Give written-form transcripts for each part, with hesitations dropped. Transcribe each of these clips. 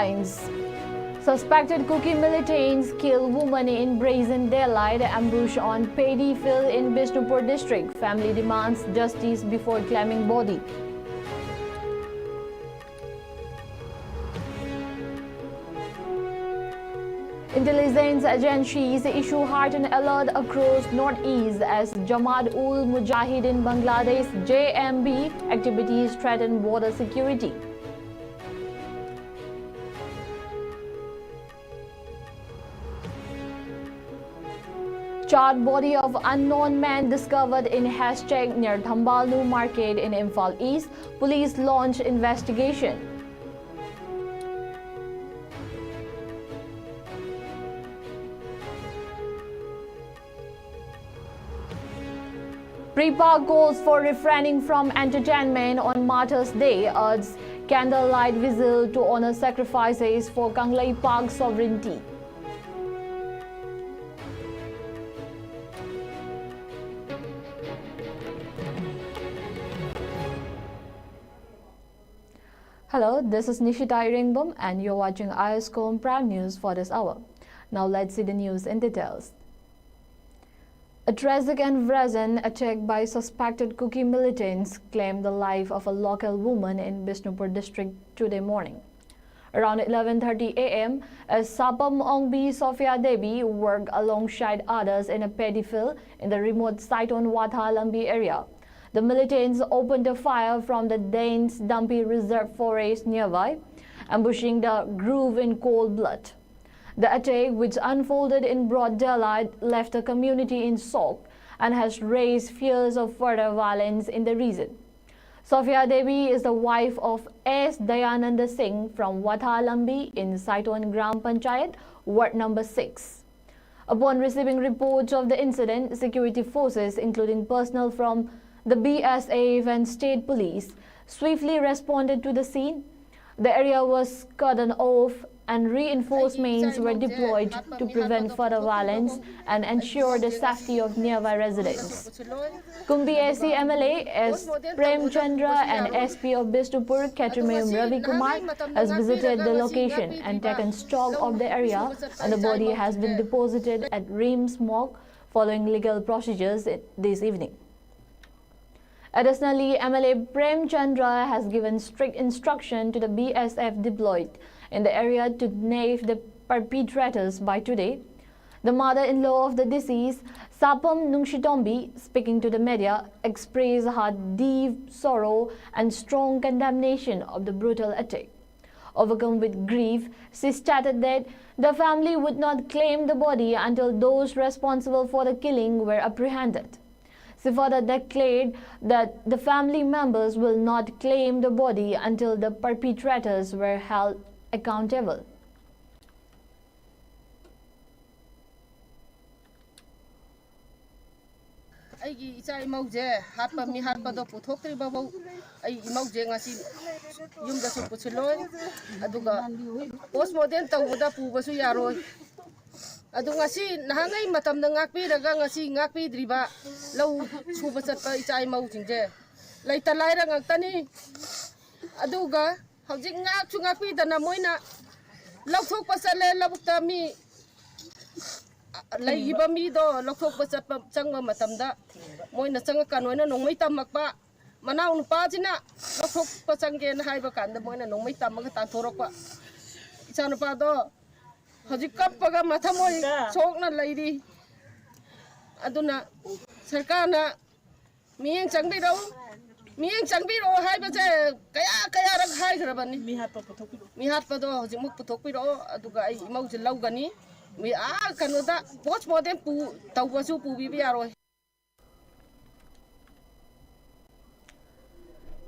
headlines. Suspected Kuki militants kill woman in brazen daylight ambush on paddy field in Bishnupur district. Family demands justice before claiming body. Intelligence agencies issue heightened alert across northeast as Jamaat-ul-Mujahideen Bangladesh JMB activities threaten border security. Charred body of unknown man discovered in hashtag near Thambalnu market in Imphal East. Police launch investigation. Prepa calls for refraining from entertainment on Martyrs' Day, urges candlelight vigil to honor sacrifices for Kanglei Park sovereignty. Hello, this is Nishita Iringbom and you're watching ISCOM Prime News for this hour. Now let's see the news in details. A tragic and brazen attack by suspected Kuki militants claimed the life of a local woman in Bishnupur district today morning. Around 11:30 a.m., as Sapam Ongbi Sophia Devi worked alongside others in a paddy field in the remote Saiton Watha Lambi area. The militants opened a fire from the dense Dumpy Reserve forest nearby, ambushing the group in cold blood. The attack, which unfolded in broad daylight, left the community in shock and has raised fears of further violence in the region. Sophia Devi is the wife of S. Dayananda Singh from Watha Lambi in Saiton Gram Panchayat, Ward number 6. Upon receiving reports of the incident, security forces, including personnel from the BSAF and state police, swiftly responded to the scene. The area was cordoned off and reinforcements were deployed to prevent further violence and ensure the safety of nearby residents. Kumbi AC MLA S. Prem Chandra and SP of Bishnupur Katrimayum Ravi Kumar has visited the location and taken stock of the area, and the body has been deposited at Reams Morgue following legal procedures this evening. Additionally, MLA Prem Chandra has given strict instruction to the BSF deployed in the area to nab the perpetrators by today. The mother-in-law of the deceased, Sapam Nungshitombi, speaking to the media, expressed her deep sorrow and strong condemnation of the brutal attack. Overcome with grief, she stated that the family would not claim the body until those responsible for the killing were apprehended. She further declared that the family members will not claim the body until the perpetrators were held accountable. Aigi icha imauze hatpa mi hatpa do puthokri babau ai imauze ngasi yumda su puchiloi aduga postmodern tawuda pubasu yaroi adu ngasi nahangai matam na ngakpi daga ngasi ngakpi driba lau suba satpa icha imau jingje laita laira ngaktani aduga hojik ngak chu ngakpi dana moina laukthok pasale labukta mi laiba mi do laukthok pasat changma matamda moina changa kanoina nongmai tamakpa manau nupa jina laukthok pasangge na haiba kanda moina nongmai tamaga tanthorokpa icha nupa do hojik kappaga mathamoi chokna lairi aduna sarkarna miyeng changbiro haibase kaya rak hai khrabani mi hatpa do hojik muk puthokpiro aduga ai imauji laugani mi kanoda postmodern pu tawbasu pu bi yaroi.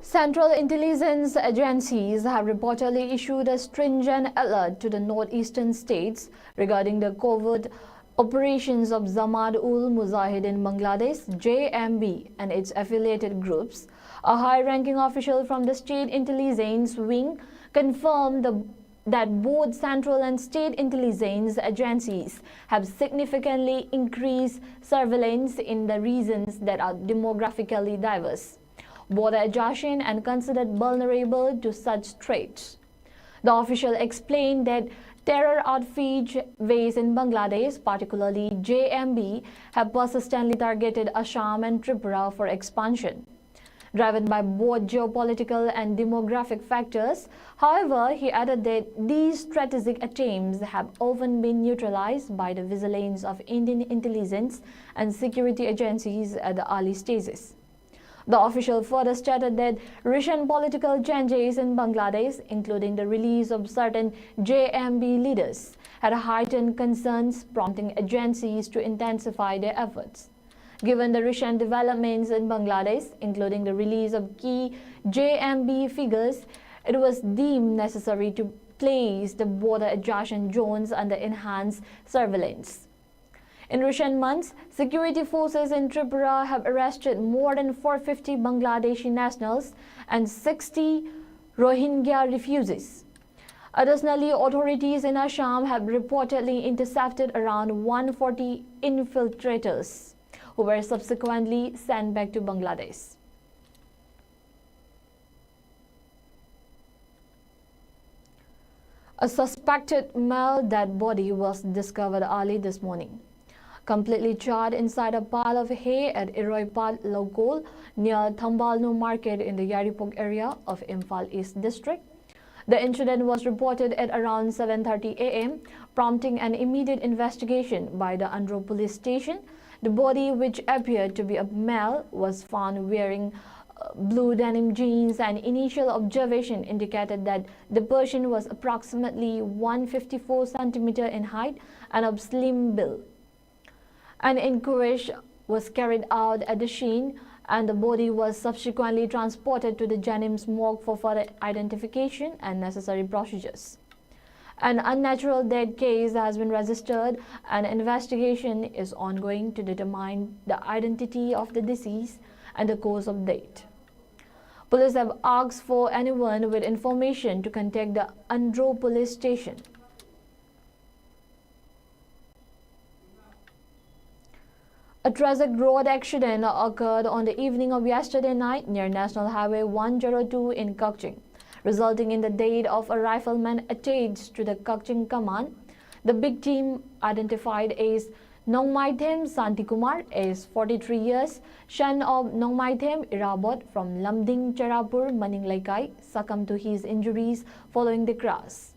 Central intelligence agencies have reportedly issued a stringent alert to the northeastern states regarding the covert operations of Jamaat-ul-Mujahideen Bangladesh JMB and its affiliated groups. A high-ranking official from the state intelligence wing confirmed that both central and state intelligence agencies have significantly increased surveillance in the regions that are demographically diverse, border adjacent and considered vulnerable to such threats. The official explained that terror outfits based in Bangladesh, particularly JMB, have persistently targeted Assam and Tripura for expansion, driven by both geopolitical and demographic factors. However, he added that these strategic attempts have often been neutralized by the vigilance of Indian intelligence and security agencies at the early stages. The official further stated that recent political changes in Bangladesh, including the release of certain JMB leaders, had heightened concerns, prompting agencies to intensify their efforts. Given the recent developments in Bangladesh, including the release of key JMB figures, it was deemed necessary to place the border adjacent zones under enhanced surveillance. In recent months, security forces in Tripura have arrested more than 450 Bangladeshi nationals and 60 Rohingya refugees. Additionally, authorities in Assam have reportedly intercepted around 140 infiltrators, who were subsequently sent back to Bangladesh. A suspected male dead body was discovered early this morning, completely charred inside a pile of hay at Iroipat Lokol near Thambalnu Market in the Yaripok area of Imphal East District. The incident was reported at around 7:30 a.m., prompting an immediate investigation by the Andhra police station. The body, which appeared to be a male, was found wearing blue denim jeans, and initial observation indicated that the person was approximately 154 cm in height and of slim build. An inquest was carried out at the scene, and the body was subsequently transported to the Janims morgue for further identification and necessary procedures. An unnatural death case has been registered, and investigation is ongoing to determine the identity of the deceased and the cause of death. Police have asked for anyone with information to contact the Andhra police station. A tragic road accident occurred on the evening of yesterday night near National Highway 102 in Kaching, resulting in the death of a rifleman attached to the Kaching command. The victim, identified as Nongmaithem Santikumar, is 43 years, son of Nongmaithem Irabot from Lamding Charapur, Maninglaikai, succumbed to his injuries following the crash.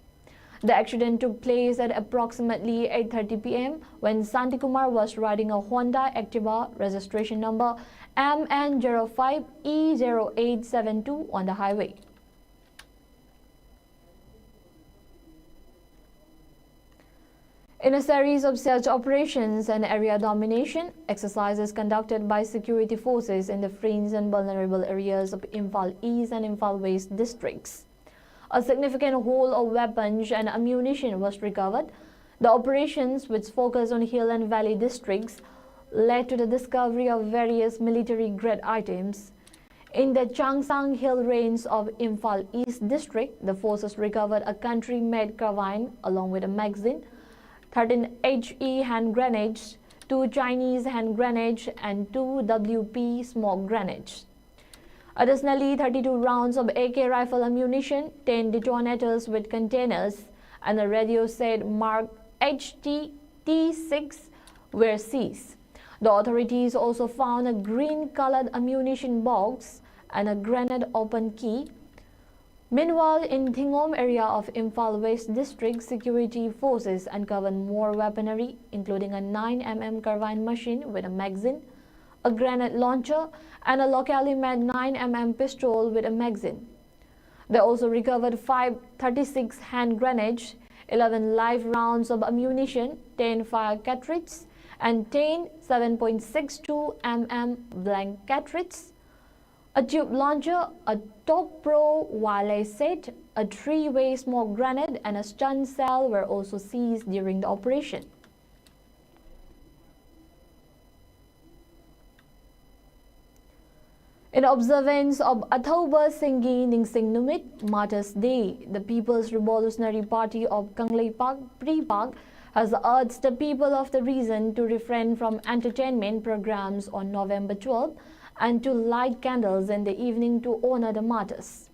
The accident took place at approximately 8:30 p.m. when Santikumar was riding a Honda Activa registration number MN05E0872 on the highway. In a series of search operations and area domination exercises conducted by security forces in the fringe and vulnerable areas of Imphal East and Imphal West districts, a significant haul of weapons and ammunition was recovered. The operations, which focused on hill and valley districts, led to the discovery of various military-grade items. In the Changsang Hill range of Imphal East District, the forces recovered a country-made carbine along with a magazine, 13 HE hand grenades, 2 Chinese hand grenades, and 2 WP smoke grenades. Additionally, 32 rounds of AK rifle ammunition, 10 detonators with containers, and a radio set marked HT-T6 were seized. The authorities also found a green-colored ammunition box and a grenade open key. Meanwhile, in Thingom area of Imphal West District, security forces uncovered more weaponry, including a 9mm carbine machine with a magazine, a grenade launcher, and a locally made 9mm pistol with a magazine. They also recovered 5 36 hand grenades, 11 live rounds of ammunition, 10 fire cartridges, and 10 7.62 mm blank cartridges, a tube launcher, a Top Pro wireless set, a 3-way smoke grenade, and a stun cell were also seized during the operation. In observance of Athoba Singhi Ningsing Numit, Martyrs' Day, the People's Revolutionary Party of Kangleipak, Pripak, has urged the people of the region to refrain from entertainment programs on November 12 and to light candles in the evening to honor the martyrs.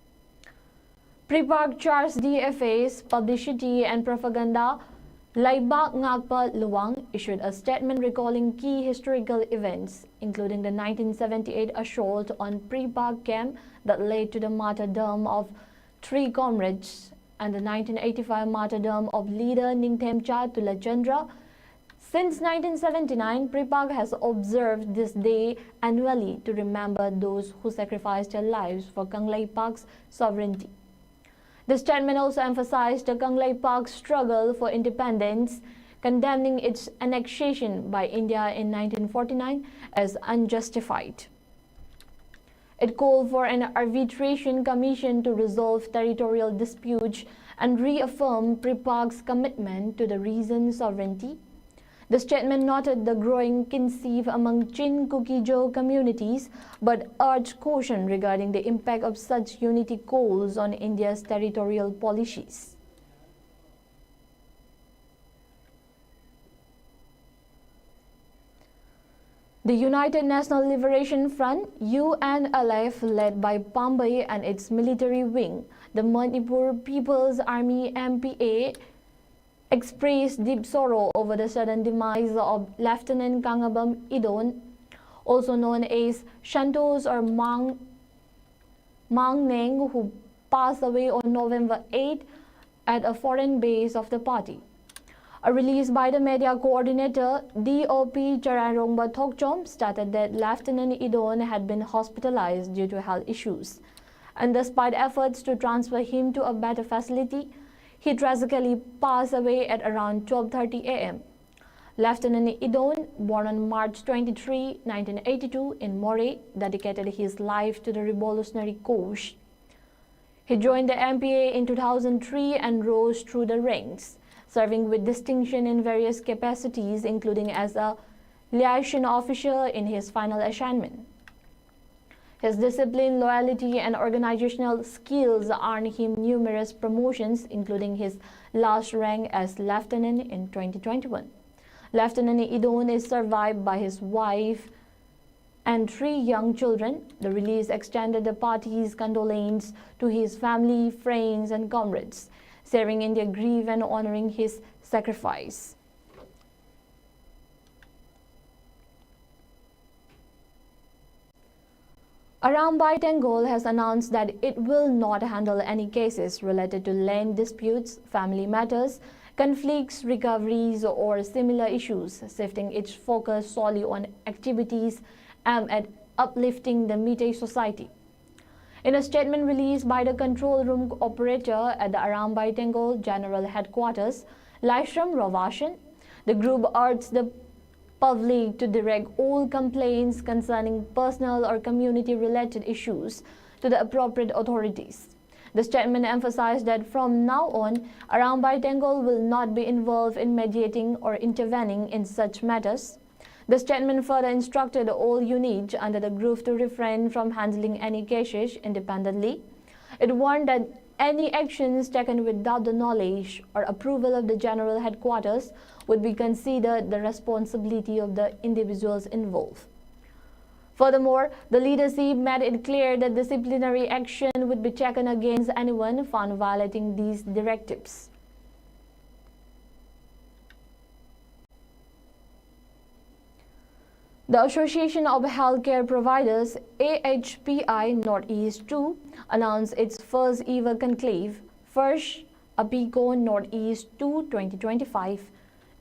Pre-Park Charles DFA's Publicity and Propaganda Laibak Ngakpa Luang issued a statement recalling key historical events, including the 1978 assault on Pre-Park camp that led to the martyrdom of 3 comrades and the 1985 martyrdom of leader Ningthemcha Tulachandra. Since 1979, Pre-Park has observed this day annually to remember those who sacrificed their lives for Kanglei Park's sovereignty. The statement also emphasized the Kanglei Park's struggle for independence, condemning its annexation by India in 1949 as unjustified. It called for an arbitration commission to resolve territorial disputes and reaffirm Pre-Park's commitment to the region's sovereignty. The statement noted the growing kinship among Chin Kuki-Jo communities, but urged caution regarding the impact of such unity calls on India's territorial policies. The United National Liberation Front, UNLF, led by Pambai and its military wing, the Manipur People's Army MPA, expressed deep sorrow over the sudden demise of Lieutenant Kangabam Idon, also known as Shantos or Mang Neng, who passed away on November 8 at a foreign base of the party. A release by the media coordinator DOP Chararongba Thokchom stated that Lieutenant Idon had been hospitalized due to health issues, and despite efforts to transfer him to a better facility, he tragically passed away at around 12:30 a.m. Lieutenant Idon, born on March 23, 1982 in Moray, dedicated his life to the revolutionary cause. He joined the MPA in 2003 and rose through the ranks, serving with distinction in various capacities, including as a liaison officer in his final assignment. His discipline, loyalty, and organizational skills earned him numerous promotions, including his last rank as lieutenant in 2021. Lieutenant Idon is survived by his wife and 3 young children. The release extended the party's condolences to his family, friends, and comrades, sharing in their grief and honoring his sacrifice. Arambai Tengol has announced that it will not handle any cases related to land disputes, family matters, conflicts, recoveries, or similar issues, shifting its focus solely on activities aimed at uplifting the Meitei society. In a statement released by the control room operator at the Arambai Tengol General Headquarters, Laishram Ravashan, the group urged the public to direct all complaints concerning personal or community-related issues to the appropriate authorities. The statement emphasized that from now on, Arambai Tengol will not be involved in mediating or intervening in such matters. The statement further instructed all units under the group to refrain from handling any cases independently. It warned that any actions taken without the knowledge or approval of the General Headquarters would be considered the responsibility of the individuals involved. Furthermore, the leadership made it clear that disciplinary action would be taken against anyone found violating these directives. The Association of Healthcare Providers, AHPI Northeast 2, announced its first ever conclave, First APICO Northeast 2 2025,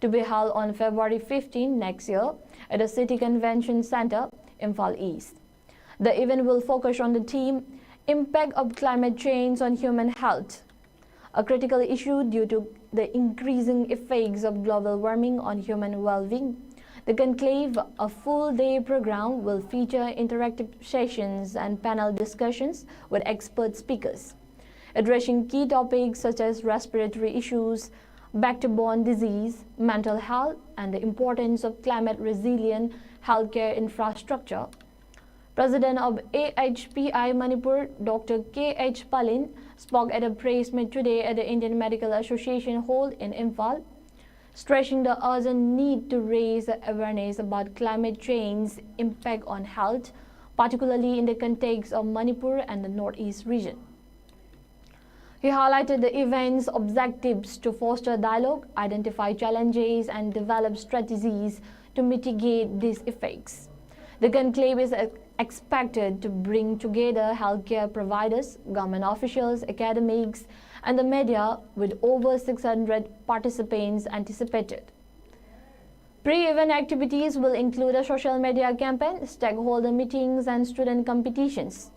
to be held on February 15 next year at the City Convention Center, Imphal East. The event will focus on the theme, Impact of Climate Change on Human Health, a critical issue due to the increasing effects of global warming on human well-being. The conclave, a full-day program, will feature interactive sessions and panel discussions with expert speakers, addressing key topics such as respiratory issues, vector-borne disease, mental health, and the importance of climate-resilient healthcare infrastructure. President of AHPI Manipur, Dr. K.H. Palin, spoke at a press meet today at the Indian Medical Association Hall in Imphal, stressing the urgent need to raise awareness about climate change's impact on health, particularly in the context of Manipur and the Northeast region. He highlighted the event's objectives to foster dialogue, identify challenges, and develop strategies to mitigate these effects. The conclave is expected to bring together healthcare providers, government officials, academics, and the media, with over 600 participants anticipated. Pre-event activities will include a social media campaign, stakeholder meetings, and student competitions.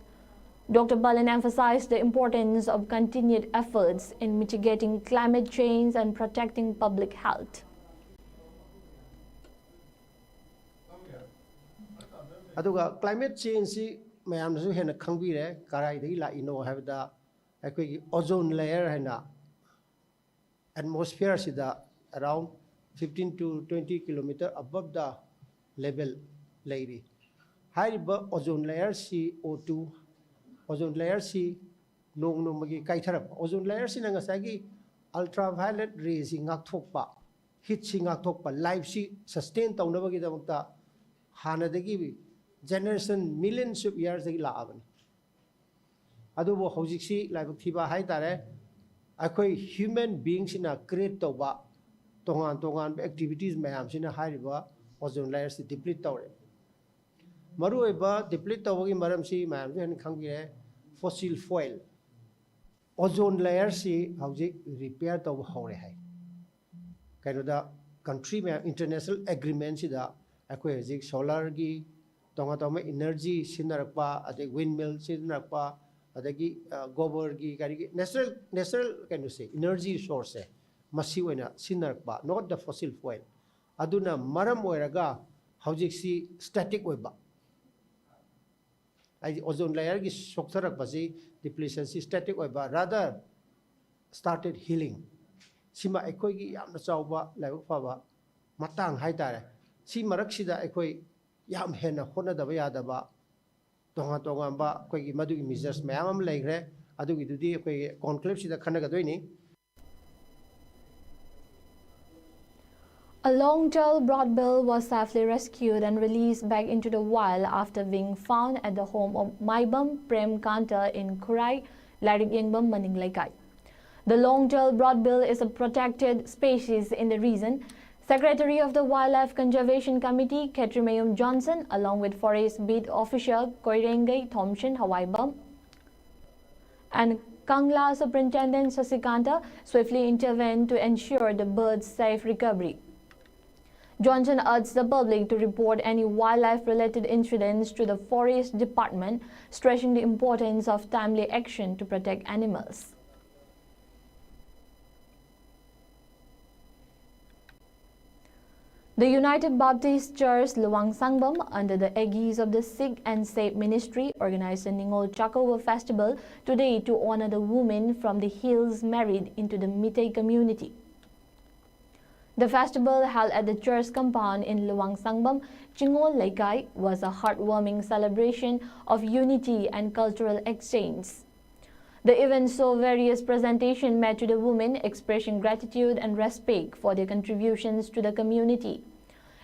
Dr. Balin emphasized the importance of continued efforts in mitigating climate change and protecting public health. Aduga climate change mayamsu hena khangbire karai dei la ino habda akoi ozone layer hena atmosphere sida around 15 to 20 kilometer above the level lady. Hariba ozone layer CO2 ozone layer nong magi kaitharap ozone layer nangasagi ultraviolet rays ngak thokpa heat ngak thokpa life sustain tawnabagi damukta hanadagi generation millions of years agi laaban adubo hojiksi laibak thiba hai tare akoi human beings ina create toba tongan activities mayam sina hariba ozone layer deplete tawre maru eba deplete tawagi maram mayam hen khangire fossil fuel ozone layer hojik repair taw hore hai kainoda country me international agreement sida akoi hojik solar gi tonga energy sinarakpa ade windmill sinarakpa adagi gobar gi kari natural kaino se energy source masi oina sinarakpa not the fossil fuel aduna maram oiraga hojik static oiba ai ozone layer gi soksarakpa depletion static oiba rather started healing sima ekoi gi yamna chawba laibak phaba matang haitare si marak sida ekoi yam hena hona daba yadaba tonga ba koi gi madu gi measures mayam am leigre adu gi dudi koi conclave sida khanaga doini. A long-tailed broadbill was safely rescued and released back into the wild after being found at the home of Maibam Prem Kanta in Kurai, Larik Yengbam Maning Laikai. The long-tailed broadbill is a protected species in the region. Secretary of the Wildlife Conservation Committee, Ketrimayum Johnson, along with Forest Beat Official Koirengay Thompson Hawaibam and Kangla Superintendent Sasikanta, swiftly intervened to ensure the bird's safe recovery. Johnson urged the public to report any wildlife-related incidents to the Forest Department, stressing the importance of timely action to protect animals. The United Baptist Church Luang Sangbam, under the aegis of the Sikh and Safe Ministry, organized a Ningol Chakova festival today to honor the women from the hills married into the Meitei community. The festival, held at the church compound in Luang Sangbam, Chingol Laikai, was a heartwarming celebration of unity and cultural exchange. The event saw various presentations made to the women, expressing gratitude and respect for their contributions to the community.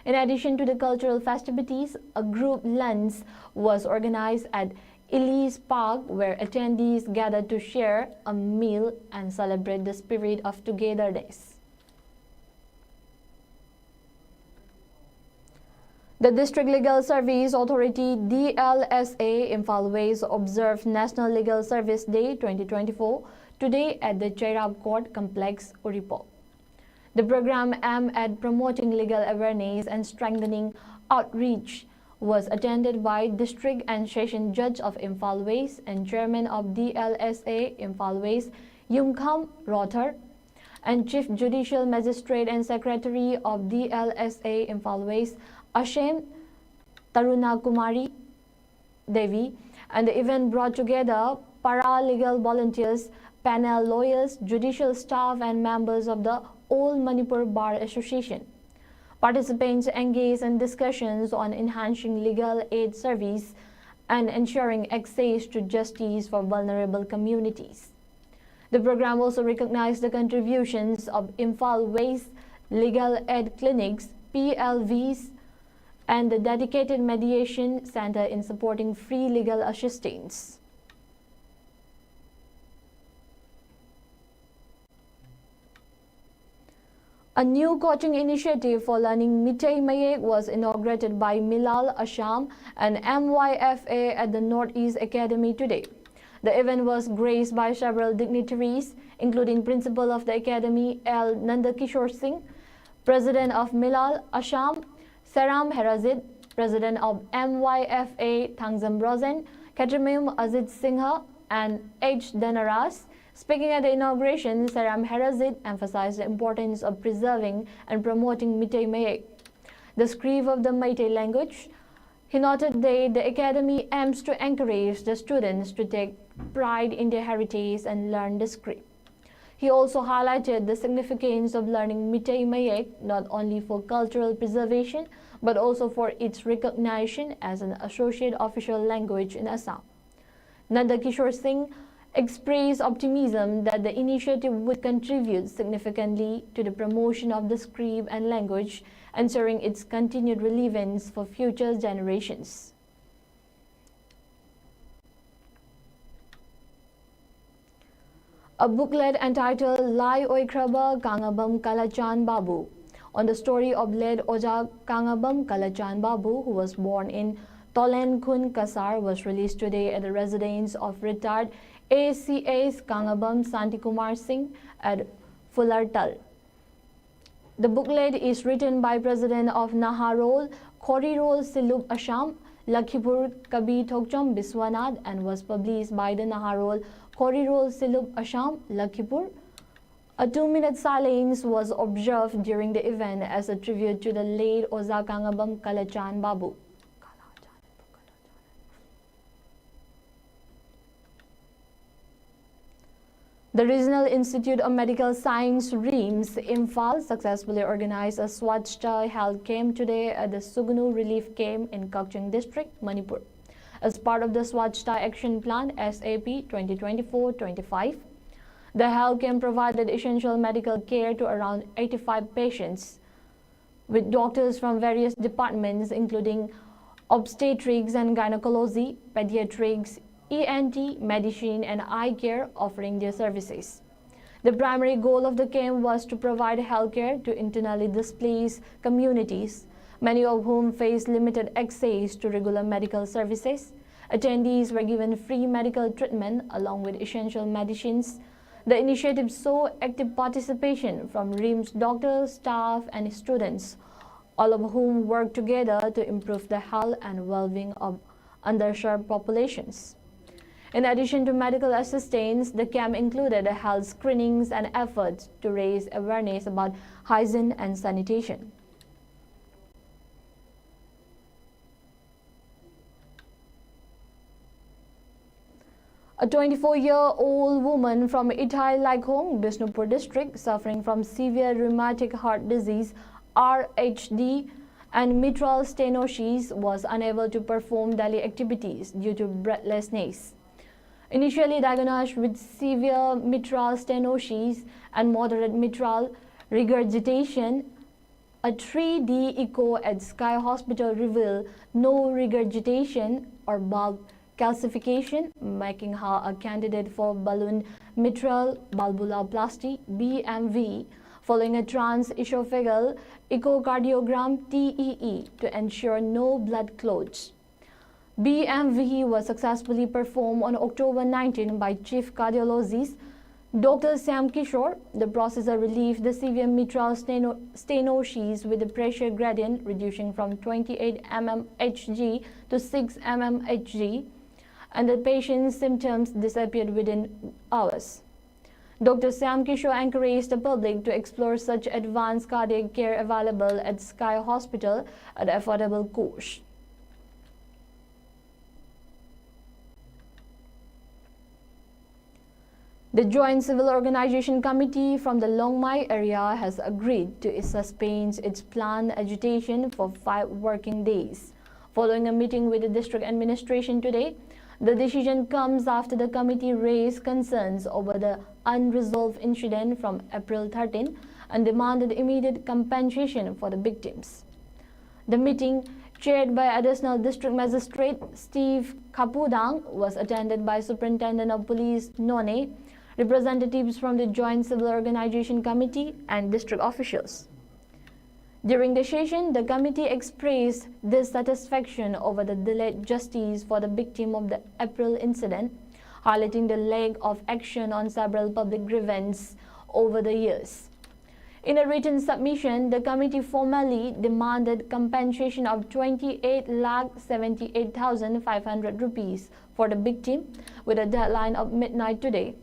In addition to the cultural festivities, a group lunch was organized at Elise Park, where attendees gathered to share a meal and celebrate the spirit of togetherness. The District Legal Service Authority DLSA Imphal West observed National Legal Service Day 2024 today at the Chairab Court Complex, Uripo. The program aimed at promoting legal awareness and strengthening outreach was attended by District and Session Judge of Imphal West and Chairman of DLSA Imphal West Yumkham Rothar and Chief Judicial Magistrate and Secretary of DLSA Imphal West Ashem Taruna Kumari Devi, and the event brought together para-legal volunteers, panel lawyers, judicial staff, and members of the All Manipur Bar Association. Participants engaged in discussions on enhancing legal aid service and ensuring access to justice for vulnerable communities. The program also recognized the contributions of Imphal West Legal Aid Clinics, PLVs, and the dedicated mediation center in supporting free legal assistance. A new coaching initiative for learning Mitei Mayek was inaugurated by Milal Assam and MYFA at the Northeast Academy today. The event was graced by several dignitaries, including Principal of the Academy L. Nandakishore Singh, President of Milal Assam, Saram Herazid, President of MYFA Thangzam Rosen, Katamim Azid Singha, and H. Danaras. Speaking at the inauguration, Saram Herazid emphasized the importance of preserving and promoting Mitei Mayek, the script of the Meitei language. He noted that the Academy aims to encourage the students to take pride in their heritage and learn the script. He also highlighted the significance of learning Mitei Mayek not only for cultural preservation but also for its recognition as an associate official language in Assam. Nandakishore Singh expressed optimism that the initiative would contribute significantly to the promotion of the script and language, ensuring its continued relevance for future generations. A booklet entitled Lai Oikraba Kangabam Kalachan Babu on the story of late Oja Kangabam Kalachan Babu, who was born in Tolen Khun Kasar, was released today at the residence of retired ACA's Kangabam Santikumar Singh at Fulartal. The booklet is written by President of Naharol, Khorirol Siluk Assam, Lakhipur Kabi Thokcham Biswanath, and was published by the Naharol, Khorirol Siluk Assam, Lakhipur. A 2-minute silence was observed during the event as a tribute to the late Oza Kangabam Kalachan Babu. The Regional Institute of Medical Science RIMS Imphal successfully organized a Swachhta health camp today at the Sugnu Relief Camp in Kakching District, Manipur. As part of the Swachhta Action Plan SAP 2024-25, the health camp provided essential medical care to around 85 patients, with doctors from various departments including obstetrics and gynecology, pediatrics, ENT, medicine, and eye care offering their services. The primary goal of the camp was to provide healthcare to internally displaced communities, many of whom face limited access to regular medical services. Attendees were given free medical treatment along with essential medicines. The initiative saw active participation from RIMS doctors, staff, and students, all of whom work together to improve the health and well-being of underserved populations. In addition to medical assistance, the camp included health screenings and efforts to raise awareness about hygiene and sanitation. A 24-year-old woman from Itai Laikhong, Bishnupur district, suffering from severe rheumatic heart disease RHD and mitral stenosis, was unable to perform daily activities due to breathlessness. Initially diagnosed with severe mitral stenosis and moderate mitral regurgitation, a 3D echo at Sky Hospital revealed no regurgitation or bulb calcification, making her a candidate for balloon mitral valvuloplasty (BMV) following a transesophageal echocardiogram (TEE) to ensure no blood clots. BMV was successfully performed on October 19 by Chief Cardiologist Dr. Sam Kishore. The procedure relieved the severe mitral stenosis with the pressure gradient reducing from 28 mmHg to 6 mmHg, and the patient's symptoms disappeared within hours. Dr. Sam Kishore encouraged the public to explore such advanced cardiac care available at Sky Hospital at affordable cost. The Joint Civil Organization Committee from the Longmai area has agreed to suspend its planned agitation for 5 working days. Following a meeting with the district administration today, the decision comes after the committee raised concerns over the unresolved incident from April 13 and demanded immediate compensation for the victims. The meeting, chaired by Additional District Magistrate Steve Kapudang, was attended by Superintendent of Police None, representatives from the Joint Civil Organization Committee, and district officials. During the session, the committee expressed dissatisfaction over the delayed justice for the victim of the April incident, highlighting the lack of action on several public grievances over the years. In a written submission, the committee formally demanded compensation of 28,78,500 rupees for the victim, with a deadline of midnight today.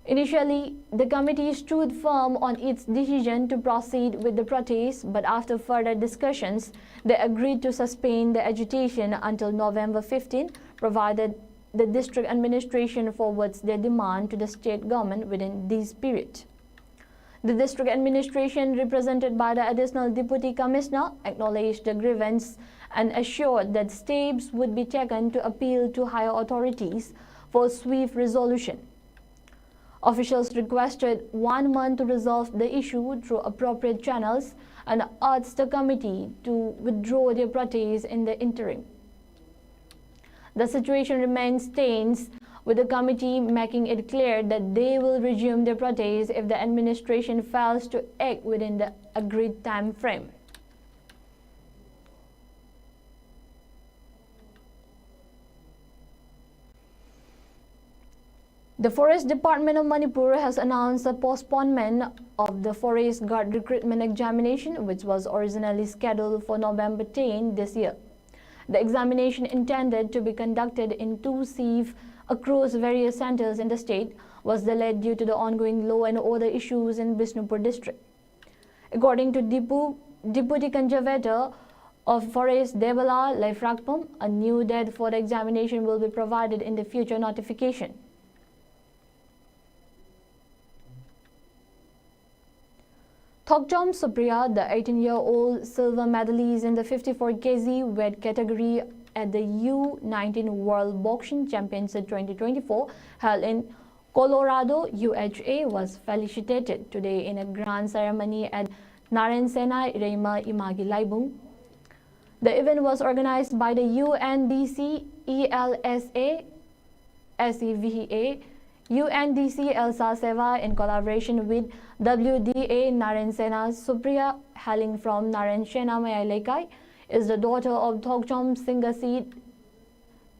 Initially, the committee stood firm on its decision to proceed with the protest, but after further discussions, they agreed to suspend the agitation until November 15, provided the district administration forwards their demand to the state government within this period. The district administration, represented by the additional deputy commissioner, acknowledged the grievance and assured that steps would be taken to appeal to higher authorities for swift resolution. Officials requested 1 month to resolve the issue through appropriate channels and urged the committee to withdraw their protest in the interim. The situation remains tense, with the committee making it clear that they will resume their protest if the administration fails to act within the agreed time frame. The Forest Department of Manipur has announced a postponement of the Forest Guard recruitment examination, which was originally scheduled for November 10 this year. The examination, intended to be conducted in 2 shifts across various centers in the state, was delayed due to the ongoing law and order issues in Bishnupur district. According to Deputy Conservator of Forest Devala Laifrakpam, a new date for the examination will be provided in the future notification. Thokchom Supriya, the 18-year-old silver medalist in the 54 kg weight category at the U19 World Boxing Championship 2024 held in Colorado, USA, was felicitated today in a grand ceremony at Naren Sena Reima Imagi Laibung. The event was organized by the UNDC ELSA, SEVA, UNDC Elsa Seva in collaboration with WDA Naren Sena. Supriya, hailing from Naren Sena Mayalekai, is the daughter of Thokchom Singasit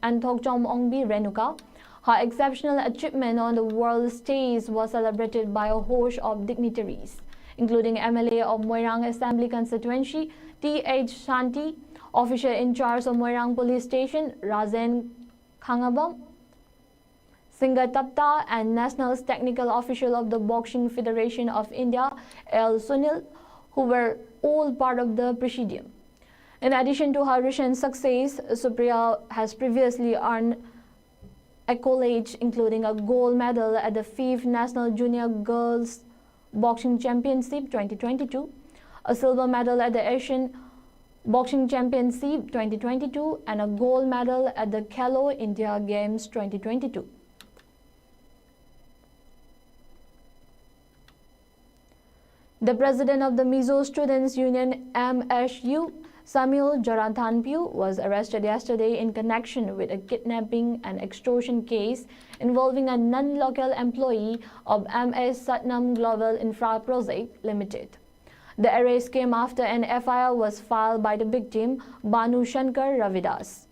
and Thokchom Ongbi Renuka. Her exceptional achievement on the world stage was celebrated by a host of dignitaries, including MLA of Moirang Assembly Constituency, T.H. Shanti, officer in charge of Moirang Police Station, Razen Khangabam, Singa Tapta, and National Technical Official of the Boxing Federation of India, L. Sunil, who were all part of the presidium. In addition to her recent success, Supriya has previously earned accolades including a gold medal at the 5th National Junior Girls Boxing Championship 2022, a silver medal at the Asian Boxing Championship 2022, and a gold medal at the Khelo India Games 2022. The president of the Mizo Students Union MSU, Samuel Jaranthanpiu, was arrested yesterday in connection with a kidnapping and extortion case involving a non-local employee of MS Satnam Global Infra Project Limited. The arrest came after an FIR was filed by the victim, Banu Shankar Ravidas,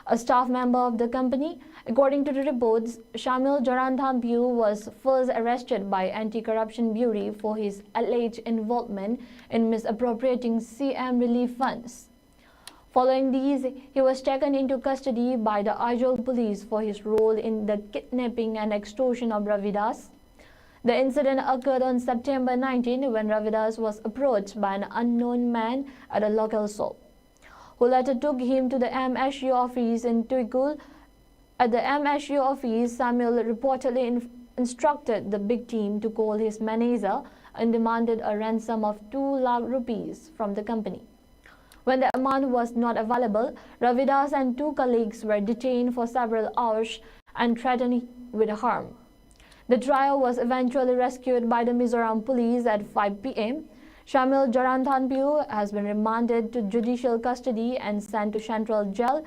a staff member of the company. According to the reports, Shamil Jaranthanpiu was first arrested by Anti-Corruption Bureau for his alleged involvement in misappropriating CM relief funds. Following these, he was taken into custody by the Ajol police for his role in the kidnapping and extortion of Ravidas. The incident occurred on September 19 when Ravidas was approached by an unknown man at a local shop, who later took him to the MSU office in Tuikul. At the MSU office, Samuel reportedly instructed the victim to call his manager and demanded a ransom of 2 lakh rupees from the company. When the amount was not available, Ravidas and 2 colleagues were detained for several hours and threatened with harm. The trio was eventually rescued by the Mizoram police at 5 p.m. Shamil Jaranthanpiu has been remanded to judicial custody and sent to Central Jail,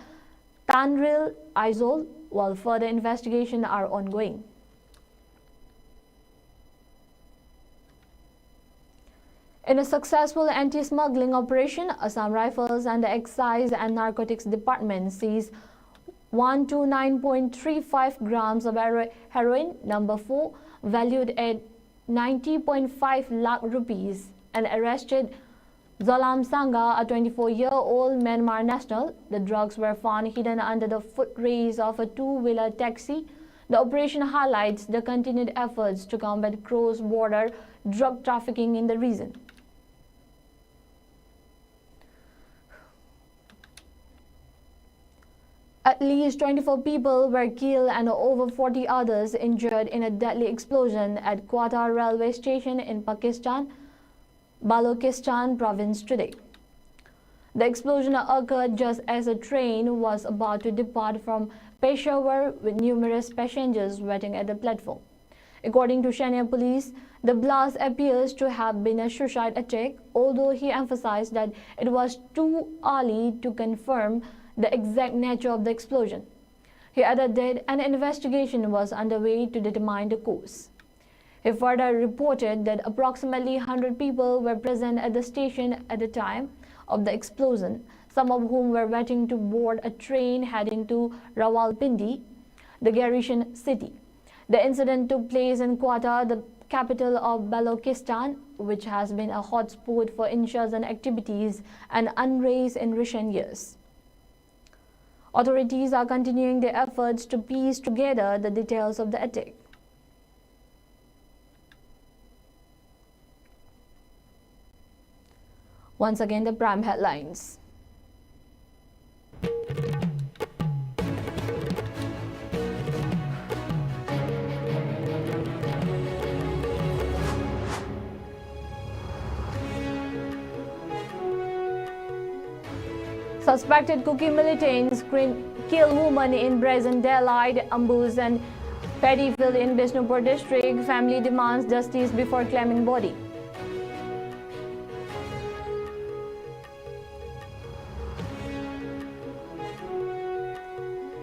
Tanril, Aizol, while further investigations are ongoing. In a successful anti-smuggling operation, Assam Rifles and the Excise and Narcotics Department seized 129.35 grams of heroin number 4 valued at 90.5 lakh rupees and arrested Zolam Sangha, a 24-year-old Myanmar national. The drugs were found hidden under the footrace of a two-wheeler taxi. The operation highlights the continued efforts to combat cross-border drug trafficking in the region. At least 24 people were killed and over 40 others injured in a deadly explosion at Quetta railway station in Pakistan, Balochistan province today. The explosion occurred just as a train was about to depart from Peshawar with numerous passengers waiting at the platform. According to Shania police, the blast appears to have been a suicide attack, although he emphasized that it was too early to confirm the exact nature of the explosion. He added that an investigation was underway to determine the cause. He further reported that approximately 100 people were present at the station at the time of the explosion, some of whom were waiting to board a train heading to Rawalpindi, the garrison city. The incident took place in Quetta, the capital of Balochistan, which has been a hotspot for insurgent activities and unrest in recent years. Authorities are continuing their efforts to piece together the details of the attack. Once again, the prime headlines. Suspected Kuki militants kill woman in brazen daylight, ambush and paddy field in Bishnupur district. Family demands justice before claiming body.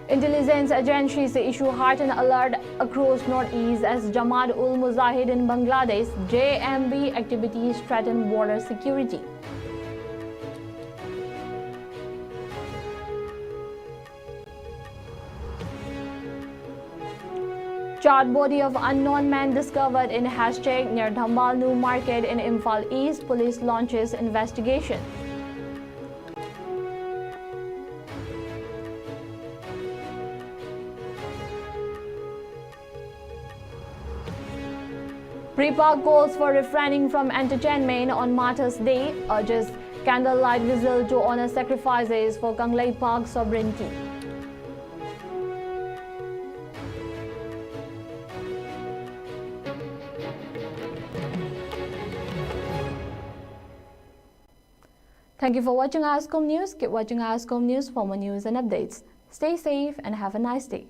Intelligence agencies issue heightened alert across northeast as Jamaat ul Mujahid in Bangladesh JMB activities threaten border security. Charred body of unknown man discovered in hashtag near Dhambal New Market in Imphal East. Police launches investigation. Prepa calls for refraining from entertainment on Martyrs' Day, urges candlelight vigil to honor sacrifices for Kanglei Park sovereignty. Thank you for watching ISCOM News. Keep watching ISCOM News for more news and updates. Stay safe and have a nice day.